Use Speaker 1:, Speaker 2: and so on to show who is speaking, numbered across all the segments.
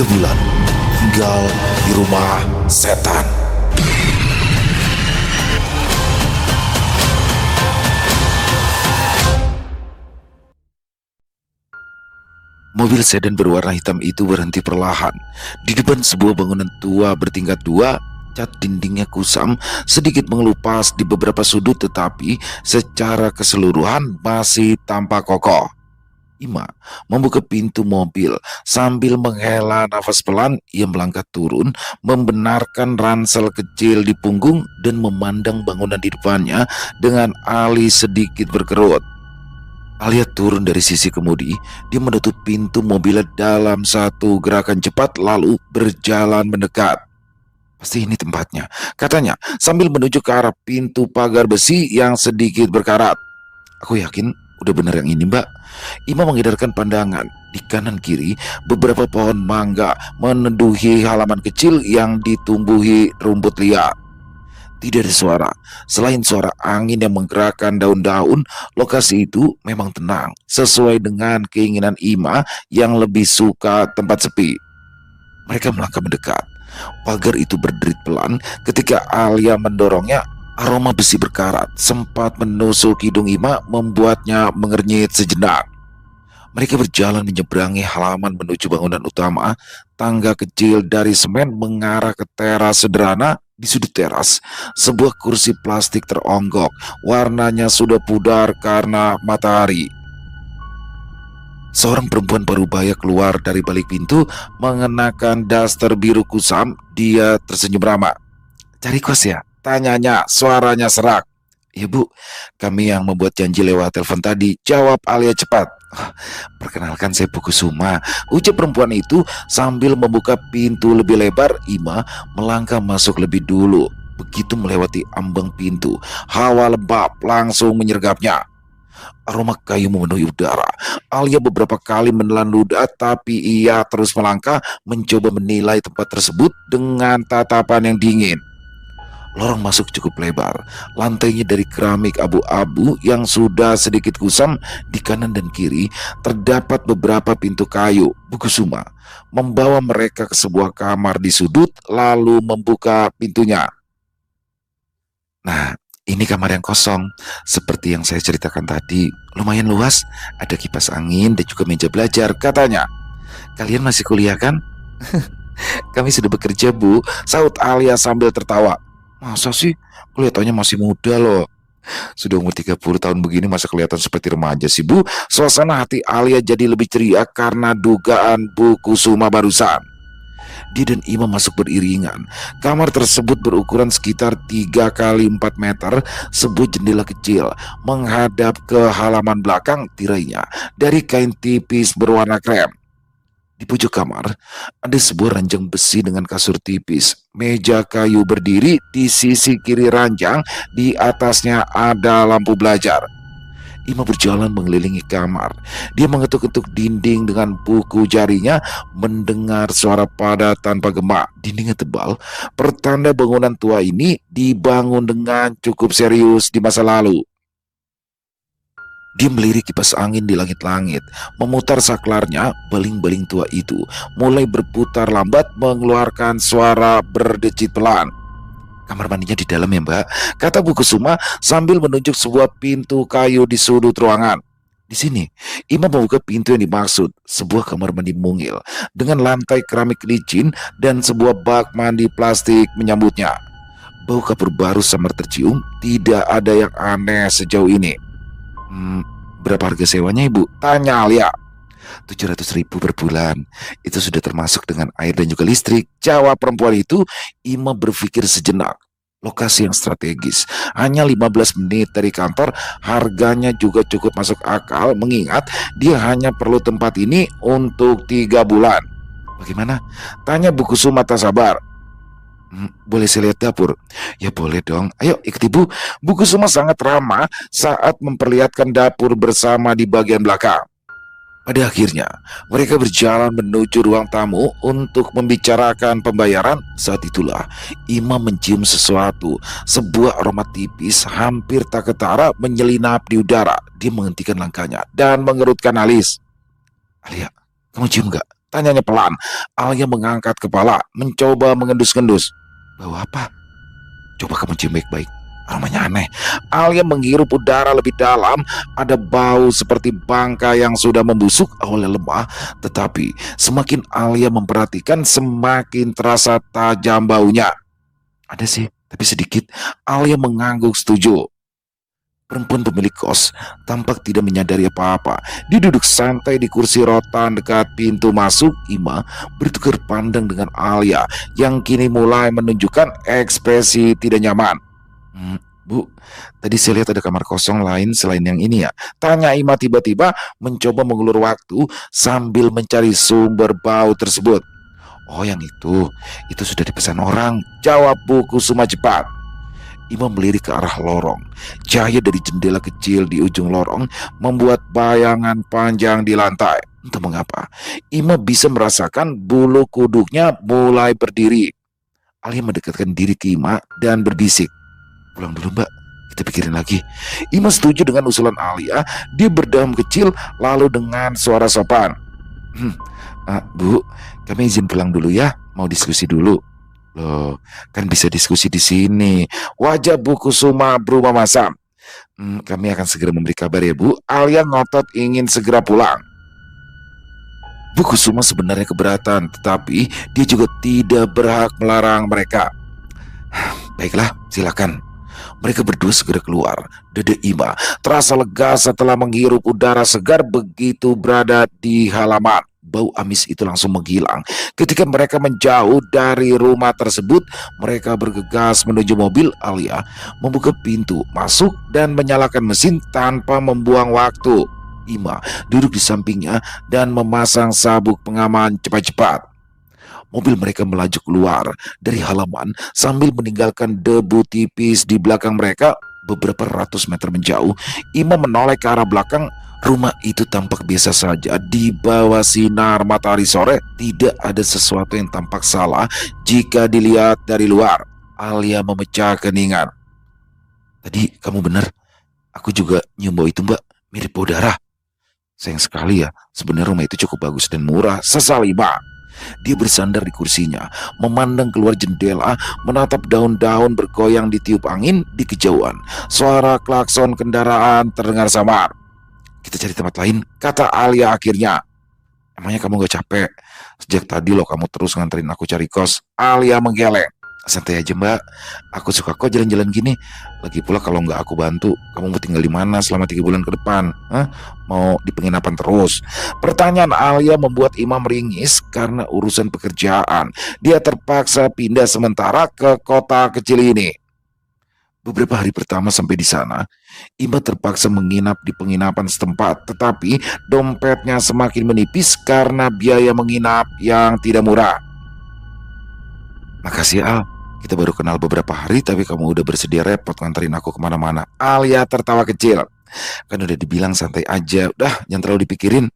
Speaker 1: 3 bulan tinggal di rumah setan. Mobil sedan berwarna hitam itu berhenti perlahan di depan sebuah bangunan tua bertingkat 2. Cat dindingnya kusam, sedikit mengelupas di beberapa sudut, tetapi secara keseluruhan masih tampak kokoh. Ima membuka pintu mobil sambil menghela nafas pelan. Ia melangkah turun, membenarkan ransel kecil di punggung dan memandang bangunan di depannya dengan alis sedikit berkerut. Alia turun dari sisi kemudi. Dia menutup pintu mobil dalam satu gerakan cepat lalu berjalan mendekat. Pasti ini tempatnya, katanya sambil menuju ke arah pintu pagar besi yang sedikit berkarat. Aku yakin udah bener yang ini, Mbak. Ima mengedarkan pandangan. Di kanan kiri beberapa pohon mangga meneduhi halaman kecil yang ditumbuhi rumput liar. Tidak ada suara selain suara angin yang menggerakkan daun-daun. Lokasi itu memang tenang, sesuai dengan keinginan Ima yang lebih suka tempat sepi. Mereka melangkah mendekat. Pagar itu berderit pelan ketika Alia mendorongnya. Aroma besi berkarat sempat menusuk hidung Ima, membuatnya mengernyit sejenak. Mereka berjalan menyeberangi halaman menuju bangunan utama. Tangga kecil dari semen mengarah ke teras sederhana. Di sudut teras, sebuah kursi plastik teronggok. Warnanya sudah pudar karena matahari. Seorang perempuan parubaya keluar dari balik pintu mengenakan daster biru kusam. Dia tersenyum ramah. "Cari kos ya?" tanyanya, suaranya serak. "Ya Bu, kami yang membuat janji lewat telepon tadi," jawab Alia cepat. "Perkenalkan, saya Bu Kusuma," ucap perempuan itu sambil membuka pintu lebih lebar. Ima melangkah masuk lebih dulu. Begitu melewati ambang pintu, hawa lembab langsung menyergapnya. Aroma kayu memenuhi udara. Alia beberapa kali menelan ludah, tapi ia terus melangkah, mencoba menilai tempat tersebut dengan tatapan yang dingin. Lorong masuk cukup lebar. Lantainya dari keramik abu-abu yang sudah sedikit kusam. Di kanan dan kiri terdapat beberapa pintu kayu. Bu Kusuma membawa mereka ke sebuah kamar di sudut lalu membuka pintunya. "Nah, ini kamar yang kosong. Seperti yang saya ceritakan tadi, lumayan luas. Ada kipas angin dan juga meja belajar," katanya. "Kalian masih kuliah kan?" "Kami sudah bekerja, Bu," saut Alia sambil tertawa. "Masa sih? Kelihatannya masih muda loh." "Sudah umur 30 tahun begini masa kelihatan seperti remaja sih, Bu?" Suasana hati Alia jadi lebih ceria karena dugaan Bu Kusuma barusan. Dia dan Ima masuk beriringan. Kamar tersebut berukuran sekitar 3 kali 4 meter. Sebuah jendela kecil menghadap ke halaman belakang. Tirainya dari kain tipis berwarna krem. Di pojok kamar ada sebuah ranjang besi dengan kasur tipis. Meja kayu berdiri di sisi kiri ranjang. Di atasnya ada lampu belajar. Ima berjalan mengelilingi kamar. Dia mengetuk-ketuk dinding dengan buku jarinya, mendengar suara padat tanpa gema. Dindingnya tebal, pertanda bangunan tua ini dibangun dengan cukup serius di masa lalu. Dia melirik kipas angin di langit-langit. Memutar saklarnya, baling-baling tua itu mulai berputar lambat, mengeluarkan suara berdecit pelan. "Kamar mandinya di dalam ya, Mbak," kata Bu Kusuma sambil menunjuk sebuah pintu kayu di sudut ruangan. Di sini, Ima membuka pintu yang dimaksud, sebuah kamar mandi mungil dengan lantai keramik licin dan sebuah bak mandi plastik menyambutnya. Bau kapur baru samar tercium. Tidak ada yang aneh sejauh ini. "Berapa harga sewanya, Ibu?" tanya Alia. 700.000 per bulan. Itu sudah termasuk dengan air dan juga listrik, jawab perempuan itu. Ima berpikir sejenak. Lokasi yang strategis, hanya 15 menit dari kantor. Harganya juga cukup masuk akal mengingat dia hanya perlu tempat ini untuk 3 bulan. "Bagaimana?" tanya Bu Kusuma tak sabar. "Boleh saya lihat dapur?" "Ya boleh dong, ayo ikut Ibu." Bu Kusuma sangat ramah saat memperlihatkan dapur bersama di bagian belakang. Pada akhirnya, mereka berjalan menuju ruang tamu untuk membicarakan pembayaran. Saat itulah, Ima mencium sesuatu. Sebuah aroma tipis hampir tak ketara menyelinap di udara. Dia menghentikan langkahnya dan mengerutkan alis. "Alia, kamu cium gak?" Tanyanya pelan. Alia mengangkat kepala, mencoba mengendus-endus. Bau apa? Coba kamu cium baik-baik. Aromanya aneh. Alia menghirup udara lebih dalam. Ada bau seperti bangka yang sudah membusuk oleh lemah. Tetapi semakin Alia memperhatikan, semakin terasa tajam baunya. Ada sih, tapi sedikit. Alia mengangguk setuju. Perempuan pemilik kos tampak tidak menyadari apa-apa. Dia duduk santai di kursi rotan dekat pintu masuk. Ima bertukar pandang dengan Alia yang kini mulai menunjukkan ekspresi tidak nyaman. Bu, tadi saya lihat ada kamar kosong lain selain yang ini ya. Tanya Ima tiba-tiba mencoba mengulur waktu sambil mencari sumber bau tersebut. Oh yang itu sudah dipesan orang. Jawab Bu Kusuma cepat. Ima melirik ke arah lorong. Cahaya dari jendela kecil di ujung lorong membuat bayangan panjang di lantai. Entah mengapa, Ima bisa merasakan bulu kuduknya mulai berdiri. Alia mendekatkan diri ke Ima dan berbisik. Pulang dulu mbak, kita pikirin lagi. Ima setuju dengan usulan Alia. Dia berdeham kecil lalu dengan suara sopan. Bu, kami izin pulang dulu ya, mau diskusi dulu. Loh, kan bisa diskusi di sini. Wajah Bu Kusuma berubah masam. Kami akan segera memberi kabar ya Bu. Alia ngotot ingin segera pulang. Bu Kusuma sebenarnya keberatan, tetapi dia juga tidak berhak melarang mereka. Baiklah, silakan. Mereka berdua segera keluar. Dede Ima terasa lega setelah menghirup udara segar begitu berada di halaman. Bau amis itu langsung menghilang. Ketika mereka menjauh dari rumah tersebut, mereka bergegas menuju mobil. Alia membuka pintu masuk dan menyalakan mesin tanpa membuang waktu. Ima duduk di sampingnya dan memasang sabuk pengaman cepat-cepat. Mobil mereka melaju keluar dari halaman sambil meninggalkan debu tipis di belakang mereka. Beberapa ratus meter menjauh, Ima menoleh ke arah belakang. Rumah itu tampak biasa saja di bawah sinar matahari sore. Tidak ada sesuatu yang tampak salah jika dilihat dari luar. Alia memecah keningan. Tadi kamu benar, aku juga nyium bau itu mbak, mirip bau darah. Sayang sekali ya, sebenarnya rumah itu cukup bagus dan murah, sesal Ima. Dia bersandar di kursinya, memandang keluar jendela, menatap daun-daun bergoyang ditiup angin di kejauhan. Suara klakson kendaraan terdengar samar. Kita cari tempat lain, kata Alia akhirnya. Emangnya kamu gak capek? Sejak tadi loh kamu terus nganterin aku cari kos. Alia menggeleng. Santai aja mbak, aku suka kok jalan-jalan gini. Lagi pula kalau nggak aku bantu, kamu mau tinggal di mana selama 3 bulan ke depan? Mau di penginapan terus? Pertanyaan Alia membuat Ima meringis karena urusan pekerjaan. Dia terpaksa pindah sementara ke kota kecil ini. Beberapa hari pertama sampai di sana, Ima terpaksa menginap di penginapan setempat, tetapi dompetnya semakin menipis karena biaya menginap yang tidak murah. Makasih Al, kita baru kenal beberapa hari tapi kamu udah bersedia repot nganterin aku kemana-mana. Alia tertawa kecil. Kan udah dibilang santai aja, udah jangan terlalu dipikirin.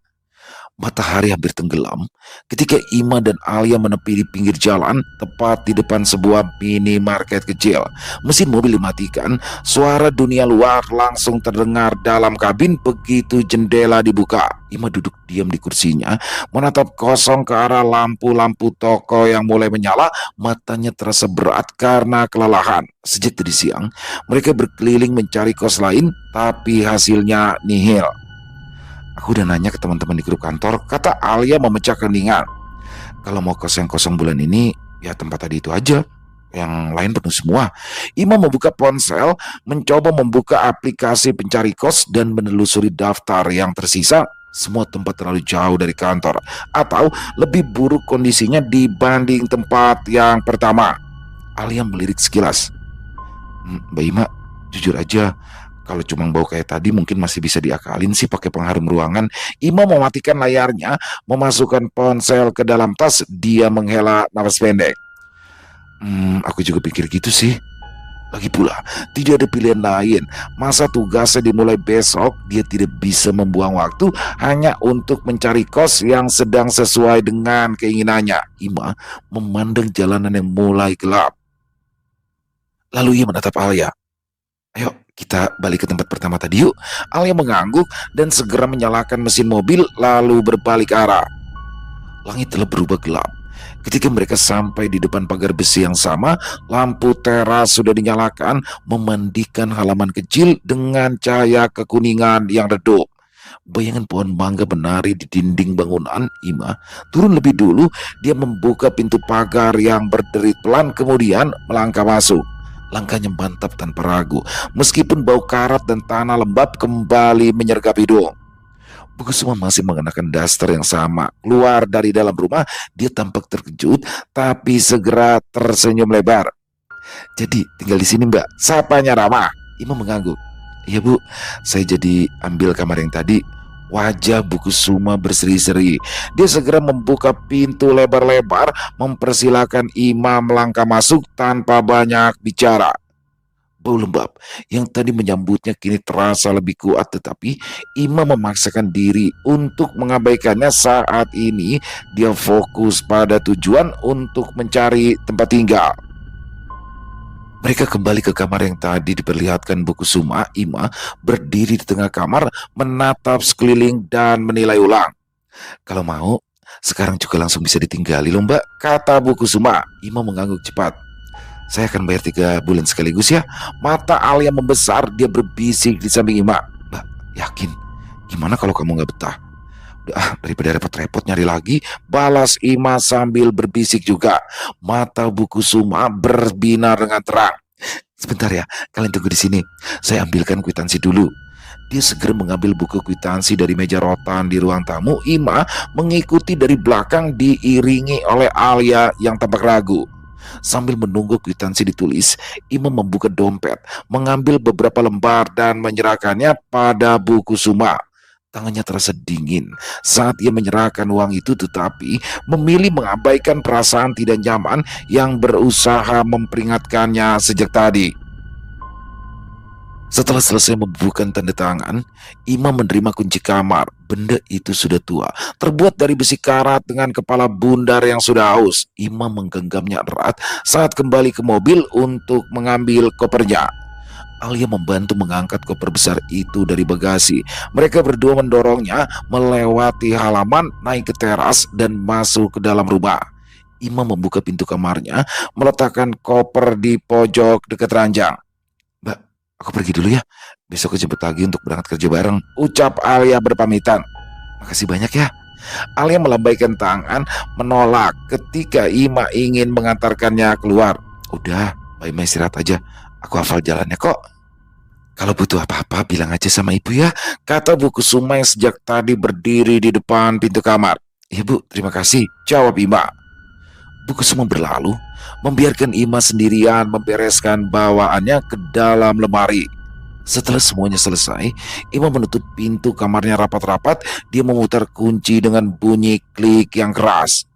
Speaker 1: Matahari hampir tenggelam ketika Ima dan Alia menepi di pinggir jalan tepat di depan sebuah minimarket kecil. Mesin mobil dimatikan, suara dunia luar langsung terdengar dalam kabin begitu jendela dibuka. Ima duduk diam di kursinya, menatap kosong ke arah lampu-lampu toko yang mulai menyala. Matanya terasa berat karena kelelahan. Sejak tadi siang, mereka berkeliling mencari kos lain, tapi hasilnya nihil. Aku udah nanya ke teman-teman di grup kantor, kata Alia memecah keningan. Kalau mau kos yang kosong bulan ini, ya tempat tadi itu aja. Yang lain penuh semua. Ima membuka ponsel, mencoba membuka aplikasi pencari kos dan menelusuri daftar yang tersisa. Semua tempat terlalu jauh dari kantor, atau lebih buruk kondisinya dibanding tempat yang pertama. Alia melirik sekilas. Mbak Ima, jujur aja, kalau cuma bau kayak tadi mungkin masih bisa diakalin sih pakai pengharum ruangan. Ima mematikan layarnya, memasukkan ponsel ke dalam tas. Dia menghela nafas pendek. Aku juga pikir gitu sih. Lagi pula, tidak ada pilihan lain. Masa tugasnya dimulai besok, dia tidak bisa membuang waktu hanya untuk mencari kos yang sedang sesuai dengan keinginannya. Ima memandang jalanan yang mulai gelap. Lalu ia menatap Alia. Ayo, kita balik ke tempat pertama tadi yuk. Alia mengangguk dan segera menyalakan mesin mobil lalu berbalik arah. Langit telah berubah gelap. Ketika mereka sampai di depan pagar besi yang sama, lampu teras sudah dinyalakan, memandikan halaman kecil dengan cahaya kekuningan yang redup. Bayangan pohon mangga menari di dinding bangunan. Ima turun lebih dulu. Dia membuka pintu pagar yang berderit pelan, kemudian melangkah masuk. Langkahnya mantap tanpa ragu, meskipun bau karat dan tanah lembab kembali menyergap hidung. Buku semua masih mengenakan daster yang sama. Keluar dari dalam rumah, dia tampak terkejut, tapi segera tersenyum lebar. "Jadi tinggal di sini, Mbak?" Sapanya ramah. Ima mengangguk. "Iya, Bu. Saya jadi ambil kamar yang tadi." Wajah Buku Suma berseri-seri. Dia segera membuka pintu lebar-lebar, mempersilahkan Ima melangkah masuk tanpa banyak bicara. Bau lembab yang tadi menyambutnya kini terasa lebih kuat, tetapi Ima memaksakan diri untuk mengabaikannya. Saat ini dia fokus pada tujuan untuk mencari tempat tinggal. Mereka kembali ke kamar yang tadi diperlihatkan Buku Suma. Ima berdiri di tengah kamar, menatap sekeliling dan menilai ulang. "Kalau mau, sekarang juga langsung bisa ditinggali loh, Mbak," kata Buku Suma. Ima mengangguk cepat. "Saya akan bayar 3 bulan sekaligus ya." Mata Alia membesar, dia berbisik di samping Ima. "Mbak, yakin? Gimana kalau kamu nggak betah?" "Udah, daripada repot-repot nyari lagi," balas Ima sambil berbisik juga. Mata Buku Suma berbinar dengan terang. "Sebentar ya, kalian tunggu di sini. Saya ambilkan kwitansi dulu." Dia segera mengambil buku kwitansi dari meja rotan di ruang tamu. Ima mengikuti dari belakang, diiringi oleh Alia yang tampak ragu. Sambil menunggu kwitansi ditulis, Ima membuka dompet, mengambil beberapa lembar dan menyerahkannya pada Buku Suma. Tangannya terasa dingin saat ia menyerahkan uang itu, tetapi memilih mengabaikan perasaan tidak nyaman yang berusaha memperingatkannya sejak tadi. Setelah selesai membubuhkan tanda tangan, Ima menerima kunci kamar. Benda itu sudah tua, terbuat dari besi karat dengan kepala bundar yang sudah haus. Ima menggenggamnya erat saat kembali ke mobil untuk mengambil kopernya. Alia membantu mengangkat koper besar itu dari bagasi. Mereka berdua mendorongnya melewati halaman, naik ke teras, dan masuk ke dalam rumah. Ima membuka pintu kamarnya, meletakkan koper di pojok dekat ranjang. "Mbak, aku pergi dulu ya. Besok aku jemput lagi untuk berangkat kerja bareng," ucap Alia berpamitan. "Makasih banyak ya." Alia melambaikan tangan menolak ketika Ima ingin mengantarkannya keluar. "Udah, Mbak Ima istirahat aja. Aku hafal jalannya kok. Kalau butuh apa-apa bilang aja sama ibu ya," kata Buku Suma yang sejak tadi berdiri di depan pintu kamar. "Iya, Bu, terima kasih," jawab Ima. Buku Suma berlalu, membiarkan Ima sendirian membereskan bawaannya ke dalam lemari. Setelah semuanya selesai, Ima menutup pintu kamarnya rapat-rapat. Dia memutar kunci dengan bunyi klik yang keras.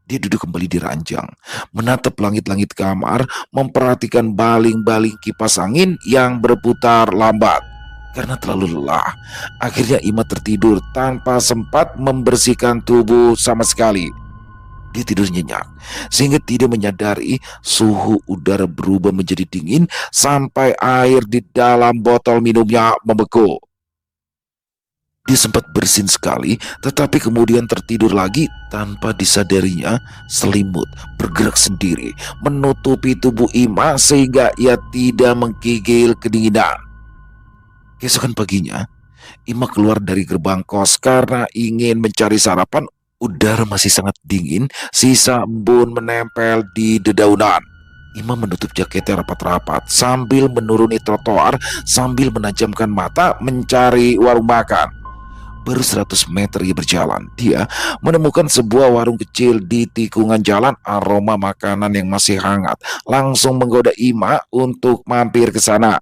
Speaker 1: Dia duduk kembali di ranjang, menatap langit-langit kamar, memperhatikan baling-baling kipas angin yang berputar lambat. Karena terlalu lelah, akhirnya Ima tertidur tanpa sempat membersihkan tubuh sama sekali. Dia tidur nyenyak, sehingga tidak menyadari suhu udara berubah menjadi dingin sampai air di dalam botol minumnya membeku. Dia sempat bersin sekali, tetapi kemudian tertidur lagi. Tanpa disadarinya, selimut bergerak sendiri, menutupi tubuh Ima sehingga ia tidak menggigil kedinginan. Keesokan paginya, Ima keluar dari gerbang kos karena ingin mencari sarapan. Udara masih sangat dingin, sisa embun menempel di dedaunan. Ima menutup jaketnya rapat-rapat sambil menuruni trotoar, sambil menajamkan mata mencari warung makan. Baru 100 meter ia berjalan, dia menemukan sebuah warung kecil di tikungan jalan. Aroma makanan yang masih hangat langsung menggoda Ima untuk mampir ke sana.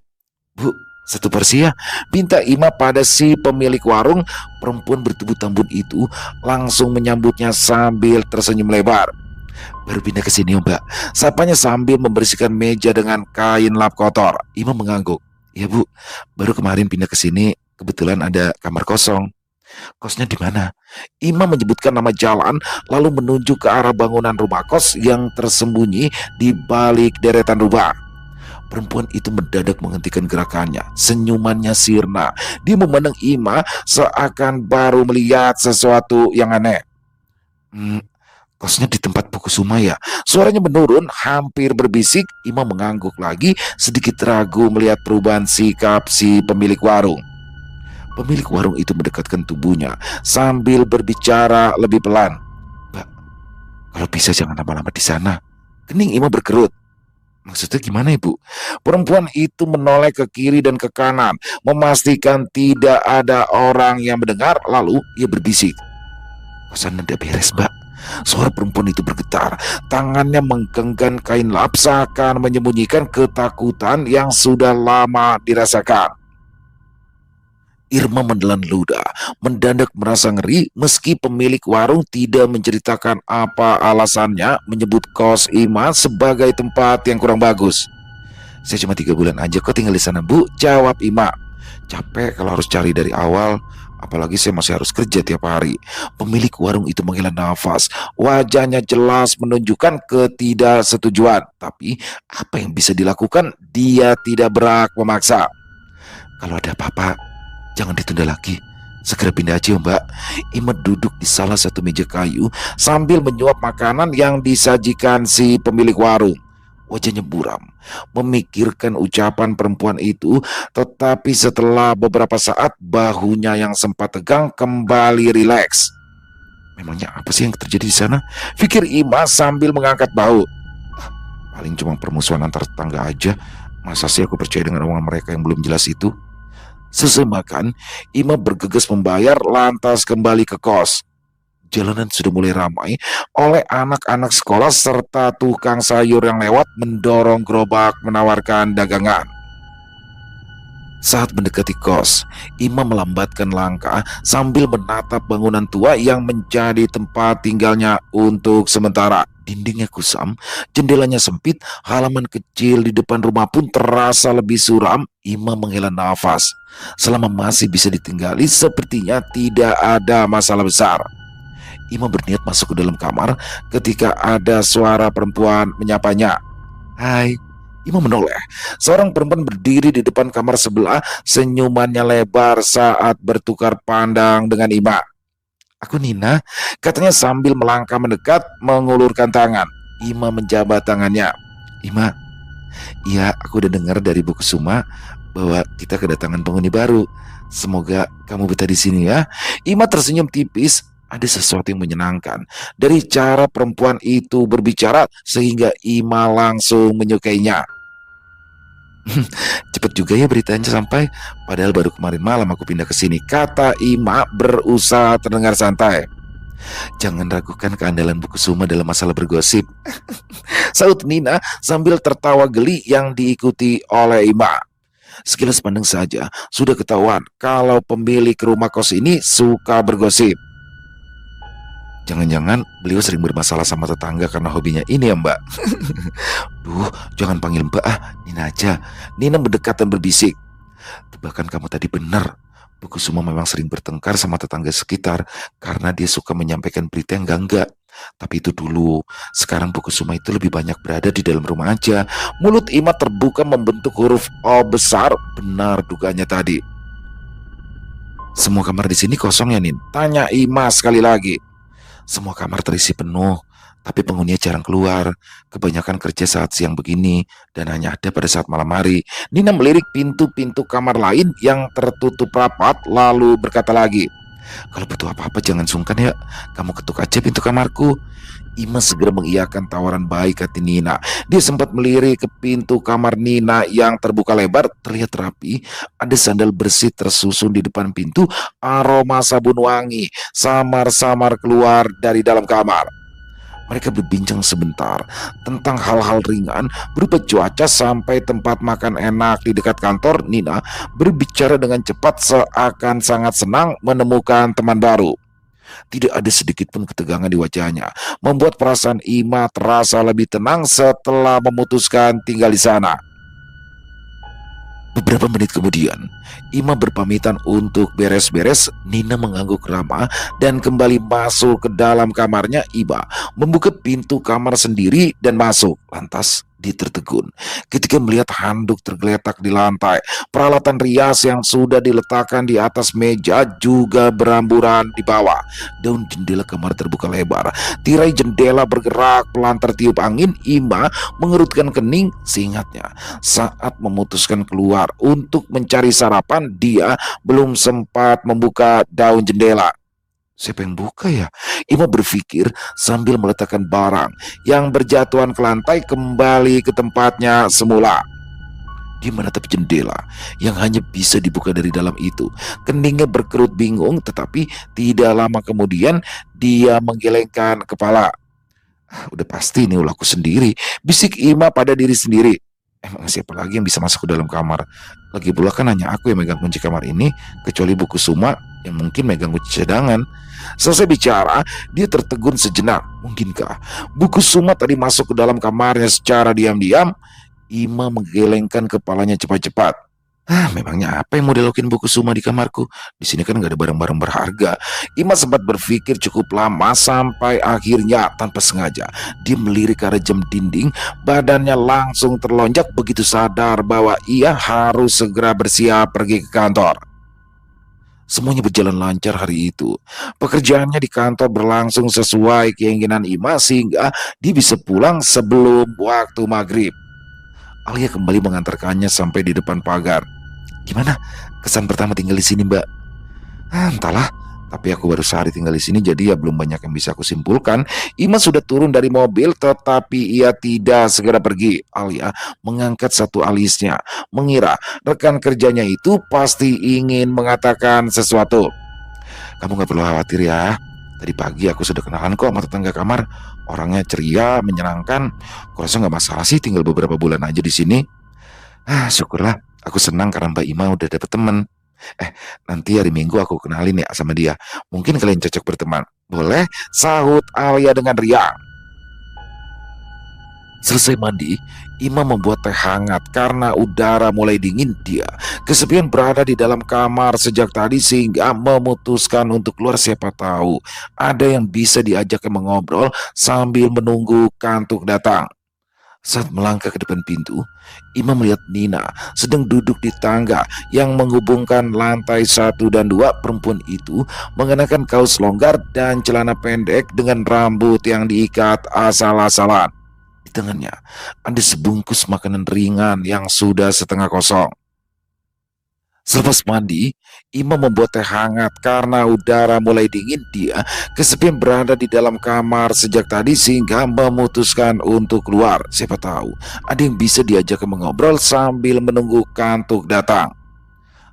Speaker 1: "Bu, satu porsi ya," minta Ima pada si pemilik warung. Perempuan bertubuh tambun itu langsung menyambutnya sambil tersenyum lebar. "Baru pindah ke sini, Mbak," sapanya sambil membersihkan meja dengan kain lap kotor. Ima mengangguk. "Ya, Bu, baru kemarin pindah ke sini, kebetulan ada kamar kosong." "Kosnya di mana?" Ima menyebutkan nama jalan, lalu menunjuk ke arah bangunan rumah kos yang tersembunyi di balik deretan rumah. Perempuan itu mendadak menghentikan gerakannya. Senyumannya sirna. Dia memandang Ima seakan baru melihat sesuatu yang aneh. Kosnya di tempat buku Suma ya? Suaranya menurun, hampir berbisik. Ima mengangguk lagi, sedikit ragu melihat perubahan sikap si pemilik warung. Pemilik warung itu mendekatkan tubuhnya sambil berbicara lebih pelan. Mbak, kalau bisa jangan lama-lama di sana. Kening Ima berkerut. Maksudnya gimana ibu? Perempuan itu menoleh ke kiri dan ke kanan, memastikan tidak ada orang yang mendengar, lalu ia berbisik. Kosan udah beres, Mbak. Suara perempuan itu bergetar, tangannya menggenggam kain lap seakan menyembunyikan ketakutan yang sudah lama dirasakan. Irma menelan ludah, mendadak merasa ngeri meski pemilik warung tidak menceritakan apa alasannya menyebut kos Ima sebagai tempat yang kurang bagus. Saya cuma 3 bulan aja kok tinggal di sana, Bu, jawab Ima. Capek kalau harus cari dari awal, apalagi saya masih harus kerja tiap hari. Pemilik warung itu menghela nafas, wajahnya jelas menunjukkan ketidaksetujuan. Tapi apa yang bisa dilakukan? Dia tidak berhak memaksa. Kalau ada apa-apa, jangan ditunda lagi. Segera pindah aja, Mbak. Ima duduk di salah satu meja kayu sambil menyuap makanan yang disajikan si pemilik warung. Wajahnya buram, memikirkan ucapan perempuan itu, tetapi setelah beberapa saat bahunya yang sempat tegang kembali rileks. Memangnya apa sih yang terjadi di sana? Pikir Ima sambil mengangkat bahu. "Ah, paling cuma permusuhan antar tetangga aja. Masa sih aku percaya dengan omongan mereka yang belum jelas itu?" Selesai makan, Ima bergegas membayar lantas kembali ke kos. Jalanan sudah mulai ramai oleh anak-anak sekolah serta tukang sayur yang lewat mendorong gerobak menawarkan dagangan. Saat mendekati kos, Ima melambatkan langkah sambil menatap bangunan tua yang menjadi tempat tinggalnya untuk sementara. Dindingnya kusam, jendelanya sempit, halaman kecil di depan rumah pun terasa lebih suram. Ima menghela nafas. Selama masih bisa ditinggali, sepertinya tidak ada masalah besar. Ima berniat masuk ke dalam kamar ketika ada suara perempuan menyapanya. "Hai." Ima menoleh. Seorang perempuan berdiri di depan kamar sebelah, senyumannya lebar saat bertukar pandang dengan Ima. "Aku Nina," katanya sambil melangkah mendekat, mengulurkan tangan. Ima menjabat tangannya. "Ima, iya aku udah dengar dari buku Suma bahwa kita kedatangan penghuni baru. Semoga kamu betah di sini ya." Ima tersenyum tipis. Ada sesuatu yang menyenangkan dari cara perempuan itu berbicara sehingga Ima langsung menyukainya. "Cepet juga ya beritanya sampai. Padahal baru kemarin malam aku pindah ke sini," kata Ima berusaha terdengar santai. "Jangan ragukan keandalan buku Suma dalam masalah bergosip," saut Nina sambil tertawa geli yang diikuti oleh Ima. Sekilas pandang saja sudah ketahuan kalau pemilik rumah kos ini suka bergosip. "Jangan-jangan beliau sering bermasalah sama tetangga karena hobinya ini ya, Mbak?" "Duh, jangan panggil Mbak ah, Nina aja." Nina mendekat dan berbisik. "Tebakan kamu tadi benar. Bu Kusuma memang sering bertengkar sama tetangga sekitar karena dia suka menyampaikan berita yang enggak. Tapi itu dulu. Sekarang Bu Kusuma itu lebih banyak berada di dalam rumah aja." Mulut Ima terbuka membentuk huruf O besar. Benar dugaannya tadi. "Semua kamar di sini kosong ya, Nin?" tanya Ima sekali lagi. "Semua kamar terisi penuh, tapi penghuninya jarang keluar. Kebanyakan kerja saat siang begini, dan hanya ada pada saat malam hari." Nina melirik pintu-pintu kamar lain yang tertutup rapat, lalu berkata lagi, "Kalau butuh apa-apa jangan sungkan ya, kamu ketuk aja pintu kamarku." Ima segera mengiyakan tawaran baik hati Nina. Dia sempat melirik ke pintu kamar Nina yang terbuka lebar, terlihat rapi. Ada sandal bersih tersusun di depan pintu, aroma sabun wangi samar-samar keluar dari dalam kamar. Mereka berbincang sebentar tentang hal-hal ringan berupa cuaca sampai tempat makan enak di dekat kantor. Nina berbicara dengan cepat seakan sangat senang menemukan teman baru. Tidak ada sedikit pun ketegangan di wajahnya, membuat perasaan Ima terasa lebih tenang setelah memutuskan tinggal di sana. Beberapa menit kemudian, Ima berpamitan untuk beres-beres. Nina mengangguk ramah dan kembali masuk ke dalam kamarnya. Ima membuka pintu kamar sendiri dan masuk. Lantas Dia tertegun ketika melihat handuk tergeletak di lantai. Peralatan rias yang sudah diletakkan di atas meja juga beramburan di bawah. Daun jendela kamar terbuka lebar. Tirai jendela bergerak pelan tertiup angin. Ima mengerutkan kening. Seingatnya, saat memutuskan keluar untuk mencari sarapan, dia belum sempat membuka daun jendela. Siapa yang buka ya? Ima berpikir sambil meletakkan barang yang berjatuhan ke lantai kembali ke tempatnya semula. Dia menatap jendela yang hanya bisa dibuka dari dalam itu. Keningnya berkerut bingung, tetapi tidak lama kemudian dia menggelengkan kepala. Udah pasti ini ulahku sendiri, bisik Ima pada diri sendiri. Emang siapa lagi yang bisa masuk ke dalam kamar? Lagi pula kan hanya aku yang megang kunci kamar ini, kecuali buku Suma yang mungkin megang kunci cadangan. Selesai bicara, dia tertegun sejenak. Mungkinkah buku Suma tadi masuk ke dalam kamarnya secara diam-diam? Ima menggelengkan kepalanya cepat-cepat. Memangnya apa yang mau dilakuin buku Suma di kamarku? Di sini kan gak ada barang-barang berharga. Ima sempat berpikir cukup lama sampai akhirnya tanpa sengaja dia melirik ke arah jam dinding. Badannya langsung terlonjak begitu sadar bahwa ia harus segera bersiap pergi ke kantor. Semuanya berjalan lancar hari itu. Pekerjaannya di kantor berlangsung sesuai keinginan Ima sehingga dia bisa pulang sebelum waktu maghrib. Alia kembali mengantarkannya sampai di depan pagar. Gimana kesan pertama tinggal di sini, Mbak? Entahlah, tapi aku baru sehari tinggal di sini, jadi ya belum banyak yang bisa aku simpulkan. Ima sudah turun dari mobil, tetapi ia tidak segera pergi. Alia mengangkat satu alisnya, mengira rekan kerjanya itu pasti ingin mengatakan sesuatu. Kamu gak perlu khawatir ya. Tadi pagi aku sudah kenalan kok sama tetangga kamar. Orangnya ceria, menyenangkan. Aku rasa gak masalah sih tinggal beberapa bulan aja di sini. Syukurlah. Aku senang karena Mbak Ima udah dapet temen. Nanti hari Minggu aku kenalin ya sama dia. Mungkin kalian cocok berteman. Boleh? Sahut Alia dengan riang. Selesai mandi, Ima membuat teh hangat karena udara mulai dingin. Dia kesepian berada di dalam kamar sejak tadi sehingga memutuskan untuk keluar. Siapa tahu ada yang bisa diajak mengobrol sambil menunggu kantuk datang. Saat melangkah ke depan pintu, Ima melihat Nina sedang duduk di tangga yang menghubungkan lantai 1 dan 2. Perempuan itu mengenakan kaos longgar dan celana pendek dengan rambut yang diikat asal-asalan. Di tangannya ada sebungkus makanan ringan yang sudah setengah kosong. Selepas mandi, Ima membuat teh hangat karena udara mulai dingin. Dia kesepian berada di dalam kamar sejak tadi sehingga memutuskan untuk keluar. Siapa tahu ada yang bisa diajak mengobrol sambil menunggu kantuk datang.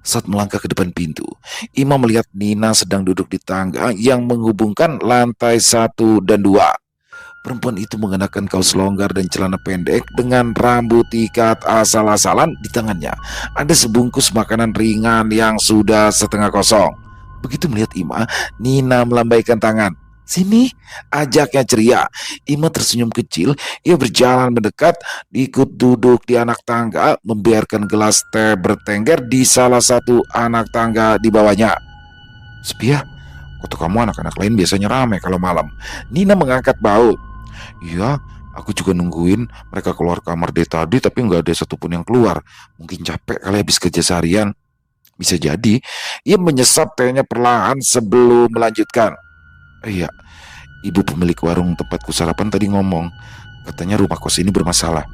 Speaker 1: Saat melangkah ke depan pintu, Ima melihat Nina sedang duduk di tangga yang menghubungkan lantai 1 dan 2. Perempuan itu mengenakan kaos longgar dan celana pendek dengan rambut ikat asal-asalan. Di tangannya ada sebungkus makanan ringan yang sudah setengah kosong. Begitu melihat Ima, Nina melambaikan tangan. Sini, ajaknya ceria. Ima tersenyum kecil. Ia berjalan mendekat, ikut duduk di anak tangga, membiarkan gelas teh bertengger di salah satu anak tangga di bawahnya. Sepi ya? Kota kamu anak-anak lain biasanya ramai kalau malam. Nina mengangkat bahu. Iya, aku juga nungguin mereka keluar kamar dari tadi tapi nggak ada satupun yang keluar. Mungkin capek kali habis kerja seharian. Bisa jadi. Ia menyesap tehnya perlahan sebelum melanjutkan. Iya, ibu pemilik warung tempatku sarapan tadi ngomong. Katanya rumah kos ini bermasalah.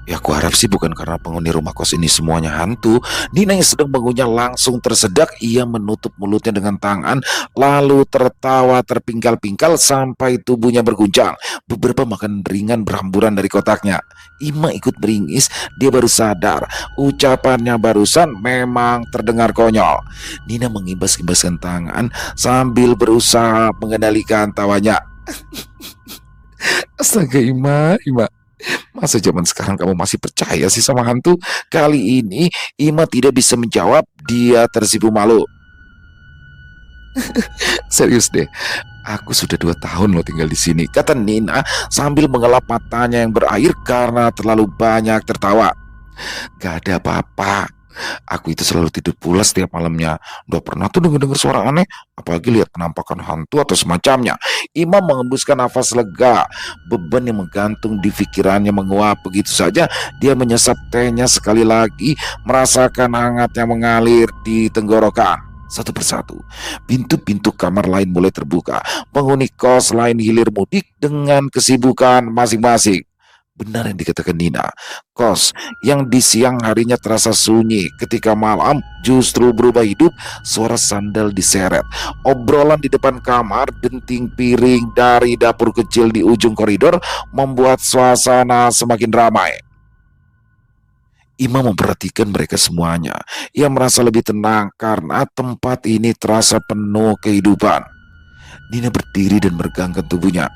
Speaker 1: Ya aku harap sih bukan karena penghuni rumah kos ini semuanya hantu. Nina yang sedang mengunyah langsung tersedak. Ia menutup mulutnya dengan tangan, lalu tertawa terpingkal-pingkal sampai tubuhnya berguncang. Beberapa makanan ringan berhamburan dari kotaknya. Ima ikut meringis. Dia baru sadar ucapannya barusan memang terdengar konyol. Nina mengimbas-imbaskan tangan sambil berusaha mengendalikan tawanya. Astaga Ima. Masa zaman sekarang kamu masih percaya sih sama hantu? Kali ini Ima tidak bisa menjawab. Dia tersipu malu. Serius deh, aku sudah 2 tahun loh tinggal di sini, kata Nina sambil mengelap matanya yang berair karena terlalu banyak tertawa. Gak ada apa-apa, Aku itu selalu tidur pulas setiap malamnya. Udah pernah tuh denger-denger suara aneh, apalagi lihat penampakan hantu atau semacamnya. Imam mengembuskan nafas lega. Beban yang menggantung di pikirannya menguap. Begitu saja dia menyesap tehnya sekali lagi, merasakan hangat yang mengalir di tenggorokan. Satu persatu, pintu-pintu kamar lain mulai terbuka. Penghuni kos lain hilir mudik dengan kesibukan masing-masing. Benar yang dikatakan Nina, kos yang di siang harinya terasa sunyi, ketika malam justru berubah hidup. Suara sandal diseret, obrolan di depan kamar, denting piring dari dapur kecil di ujung koridor membuat suasana semakin ramai. Imam memperhatikan mereka semuanya. Ia merasa lebih tenang karena tempat ini terasa penuh kehidupan. Nina berdiri dan meregangkan tubuhnya.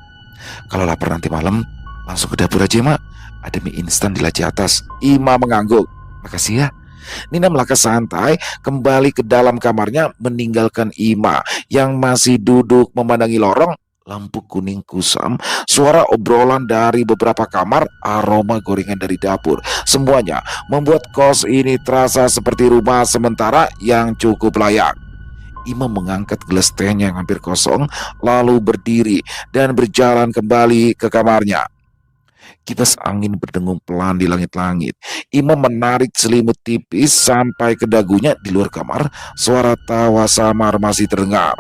Speaker 1: Kalau lapar nanti malam, langsung ke dapur aja, Mak. Ada mie instan di laci atas. Ima mengangguk. Makasih ya. Nina melangkah santai kembali ke dalam kamarnya, meninggalkan Ima yang masih duduk memandangi lorong. Lampu kuning kusam, suara obrolan dari beberapa kamar, aroma gorengan dari dapur. Semuanya membuat kos ini terasa seperti rumah sementara yang cukup layak. Imam mengangkat gelas tehnya yang hampir kosong, lalu berdiri dan berjalan kembali ke kamarnya. Kipas angin berdengung pelan di langit-langit. Imam menarik selimut tipis sampai ke dagunya. Di luar kamar, suara tawa samar masih terdengar.